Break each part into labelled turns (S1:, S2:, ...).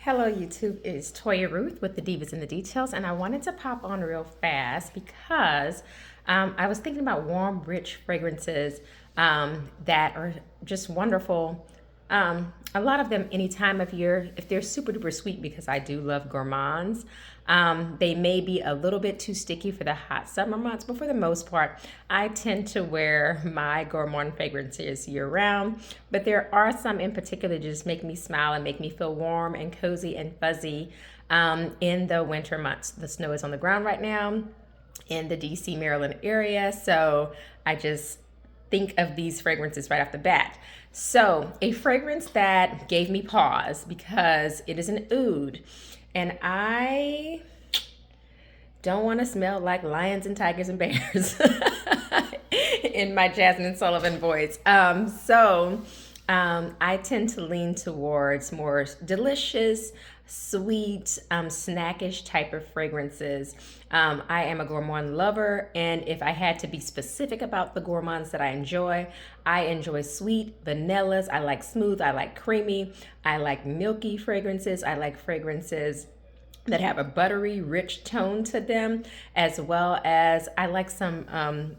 S1: Hello, YouTube. It's Toya Ruth with the Divas in the Details, and I wanted to pop on real fast because I was thinking about warm, rich fragrances that are just wonderful. A lot of them any time of year, if they're super duper sweet, because I do love gourmands. They may be a little bit too sticky for the hot summer months, but for the most part, I tend to wear my gourmand fragrances year round. But there are some in particular that just make me smile and make me feel warm and cozy and fuzzy in the winter months. The snow is on the ground right now in the DC, Maryland area. So I just think of these fragrances right off the bat. So, a fragrance that gave me pause because it is an oud, and I don't want to smell like lions and tigers and bears in my Jasmine Sullivan voice. I tend to lean towards more delicious, sweet, snackish type of fragrances. I am a gourmand lover, and if I had to be specific about the gourmands that I enjoy sweet, vanillas. I like smooth, I like creamy, I like milky fragrances, I like fragrances that have a buttery, rich tone to them, as well as I like some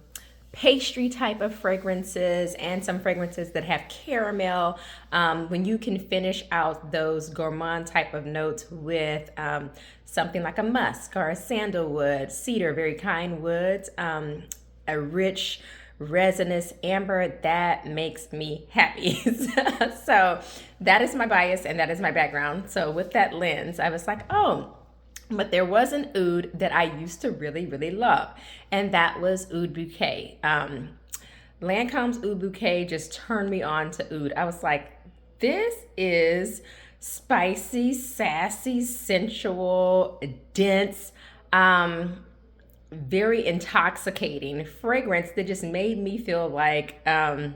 S1: pastry type of fragrances and some fragrances that have caramel. When you can finish out those gourmand type of notes with something like a musk or a sandalwood, cedar, very kind woods, a rich resinous amber, that makes me happy. So that is my bias and that is my background. So with that lens, I was like, oh, but there was an oud that I used to really, really love, and that was Oud Bouquet. Lancome's Oud Bouquet just turned me on to oud. I was like, this is spicy, sassy, sensual, dense, very intoxicating fragrance that just made me feel like a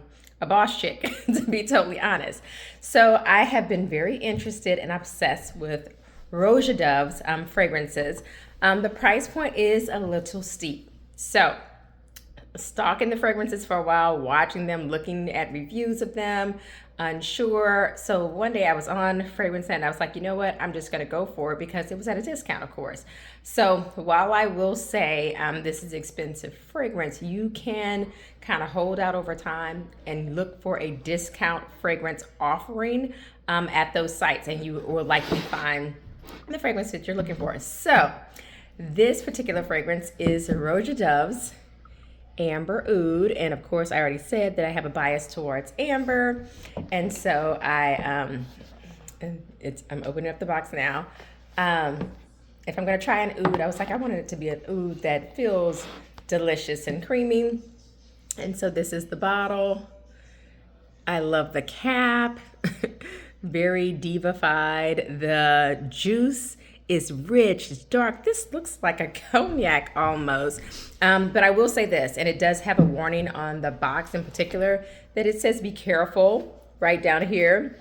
S1: boss chick, to be totally honest. So I have been very interested and obsessed with Roja Dove's fragrances. The price point is a little steep. So stalking the fragrances for a while, watching them, looking at reviews of them, unsure. So one day I was on Fragrance and I was like, you know what? I'm just going to go for it because it was at a discount, of course. So while I will say this is expensive fragrance, you can kind of hold out over time and look for a discount fragrance offering at those sites, and you will likely find the fragrance that you're looking for. So this particular fragrance is Roja Dove's Amber Oud, and of course I already said that I have a bias towards amber, and so I'm opening up the box now. If I'm gonna try an oud, I was like, I wanted it to be an oud that feels delicious and creamy, and so this is the bottle. I love the cap. Very divified. The juice is rich, it's dark. This looks like a cognac almost. But I will say this, and it does have a warning on the box in particular, that it says be careful right down here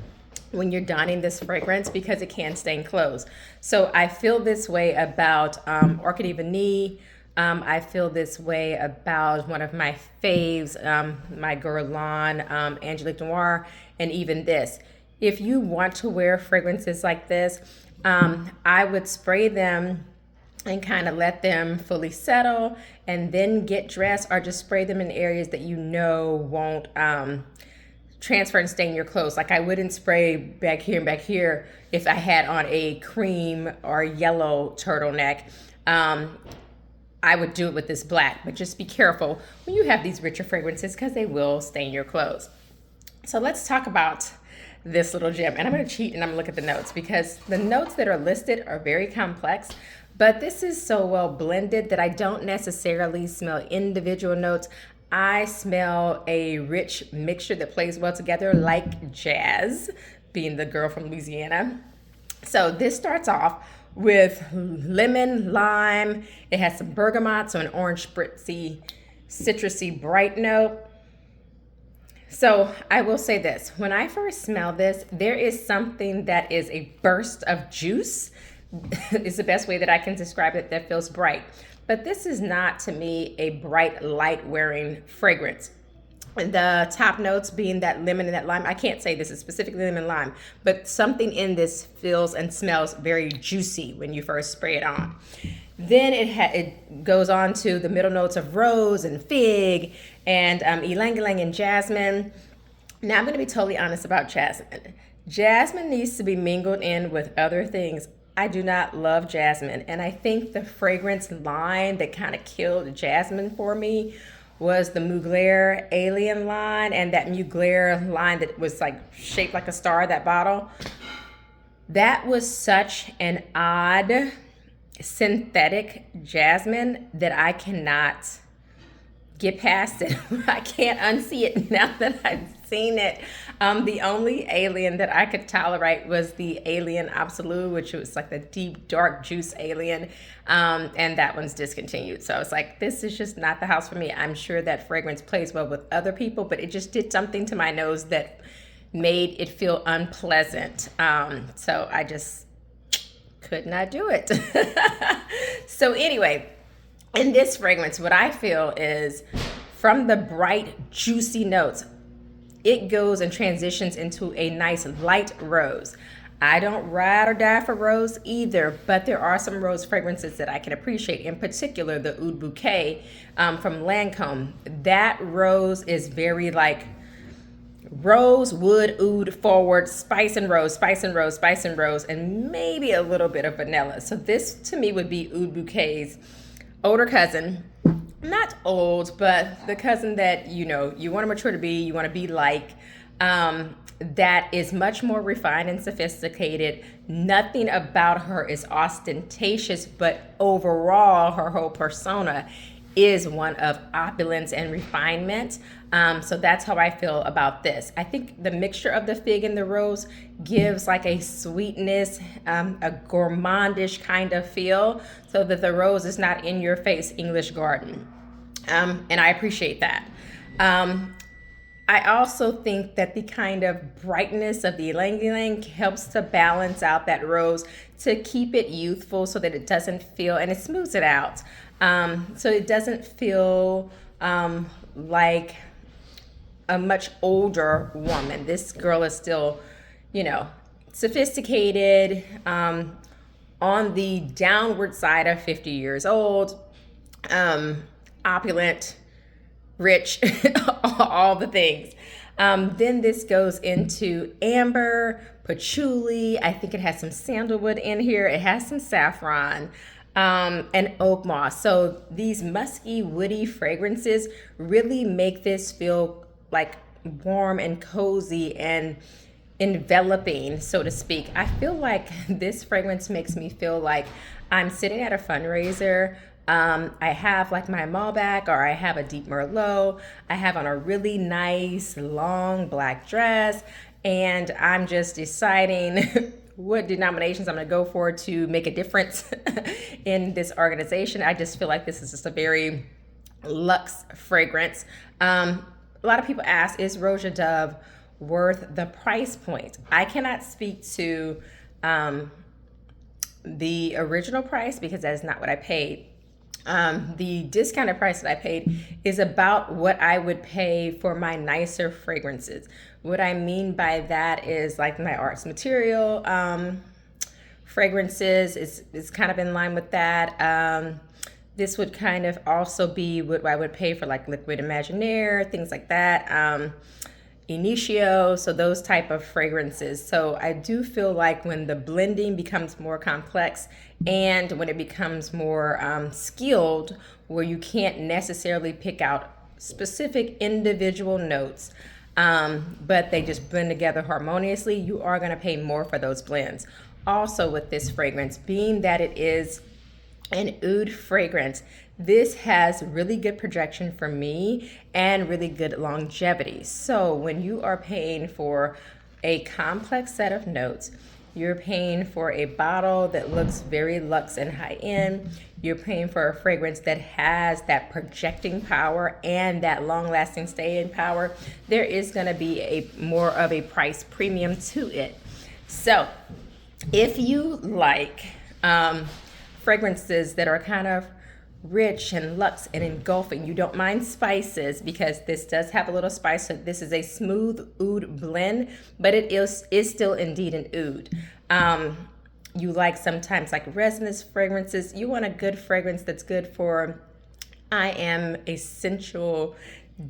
S1: when you're donning this fragrance because it can stain clothes. So I feel this way about Orchid Vanille. I feel this way about one of my faves, my Guerlain Angelique Noir, and even this. If you want to wear fragrances like this, I would spray them and kind of let them fully settle and then get dressed, or just spray them in areas that you know won't transfer and stain your clothes. Like I wouldn't spray back here and back here if I had on a cream or yellow turtleneck. I would do it with this black, but just be careful when you have these richer fragrances because they will stain your clothes. So let's talk about this little gem, and I'm going to cheat and I'm going to look at the notes because the notes that are listed are very complex, but this is so well blended that I don't necessarily smell individual notes. I smell a rich mixture that plays well together, like jazz, being the girl from Louisiana. So this starts off with lemon, lime. It has some bergamot, so an orange spritzy, citrusy, bright note. So I will say this, when I first smell this, there is something that is a burst of juice, is the best way that I can describe it, that feels bright. But this is not, to me, a bright, light wearing fragrance. The top notes being that lemon and that lime. I can't say this is specifically lemon and lime, but something in this feels and smells very juicy when you first spray it on. Then it goes on to the middle notes of rose and fig and ylang ylang and jasmine. Now I'm going to be totally honest about jasmine. Jasmine needs to be mingled in with other things. I do not love jasmine, and I think the fragrance line that kind of killed jasmine for me was the Mugler Alien line, and that Mugler line that was like shaped like a star, that bottle. That was such an odd synthetic jasmine that I cannot get past it. I can't unsee it now that I've seen it. The only alien that I could tolerate was the Alien Absolute, which was like the deep, dark juice alien. And that one's discontinued. So I was like, this is just not the house for me. I'm sure that fragrance plays well with other people, but it just did something to my nose that made it feel unpleasant. So I just could not do it. So anyway, in this fragrance, what I feel is from the bright, juicy notes, it goes and transitions into a nice light rose. I don't ride or die for rose either, but there are some rose fragrances that I can appreciate, in particular the Oud Bouquet from Lancome. That rose is very like rose, wood, oud, forward, spice and rose, spice and rose, spice and rose, and maybe a little bit of vanilla. So this to me would be Oud Bouquet's older cousin. Not old, but the cousin that, you know, you want to mature to be, you want to be like, that is much more refined and sophisticated. Nothing about her is ostentatious, but overall, her whole persona is one of opulence and refinement. So that's how I feel about this. I think the mixture of the fig and the rose gives like a sweetness, a gourmandish kind of feel, so that the rose is not in your face English garden. And I appreciate that. I also think that the kind of brightness of the ylang ylang helps to balance out that rose to keep it youthful so that it doesn't feel, and it smooths it out. So it doesn't feel like a much older woman. This girl is still, you know, sophisticated, on the downward side of 50 years old, opulent, rich, all the things. Then this goes into amber, patchouli. I think it has some sandalwood in here. It has some saffron, and oak moss. So these musky, woody fragrances really make this feel like warm and cozy and enveloping, so to speak. I feel like this fragrance makes me feel like I'm sitting at a fundraiser. I have like my Malbec, or I have a deep Merlot. I have on a really nice long black dress, and I'm just deciding what denominations I'm going to go for to make a difference in this organization. I just feel like this is just a very luxe fragrance. A lot of people ask, is Roja Dove worth the price point? I cannot speak to the original price because that is not what I paid. The discounted price that I paid is about what I would pay for my nicer fragrances. What I mean by that is like my Arts Material fragrances is kind of in line with that. This would kind of also be what I would pay for like Liquid Imaginaire, things like that. Initio, so those type of fragrances. So I do feel like when the blending becomes more complex and when it becomes more skilled, where you can't necessarily pick out specific individual notes, but they just blend together harmoniously, you are going to pay more for those blends. Also with this fragrance, being that it is an oud fragrance, this has really good projection for me and really good longevity. So when you are paying for a complex set of notes, you're paying for a bottle that looks very luxe and high end, you're paying for a fragrance that has that projecting power and that long lasting staying power, there is going to be a more of a price premium to it. So if you like fragrances that are kind of rich and luxe and engulfing. You don't mind spices because this does have a little spice. So this is a smooth oud blend, but it is still indeed an oud. You like sometimes like resinous fragrances. You want a good fragrance that's good for I am a sensual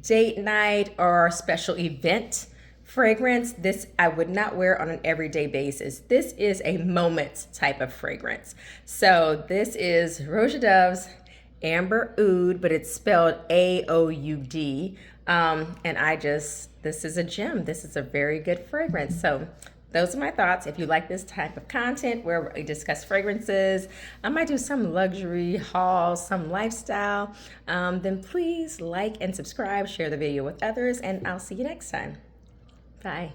S1: date night or special event fragrance. This I would not wear on an everyday basis. This is a moment type of fragrance. So this is Roja Dove's Amber Oud, but it's spelled Aoud. This is a gem. This is a very good fragrance. So those are my thoughts. If you like this type of content where we discuss fragrances, I might do some luxury hauls, some lifestyle, then please like and subscribe, share the video with others, and I'll see you next time. Bye.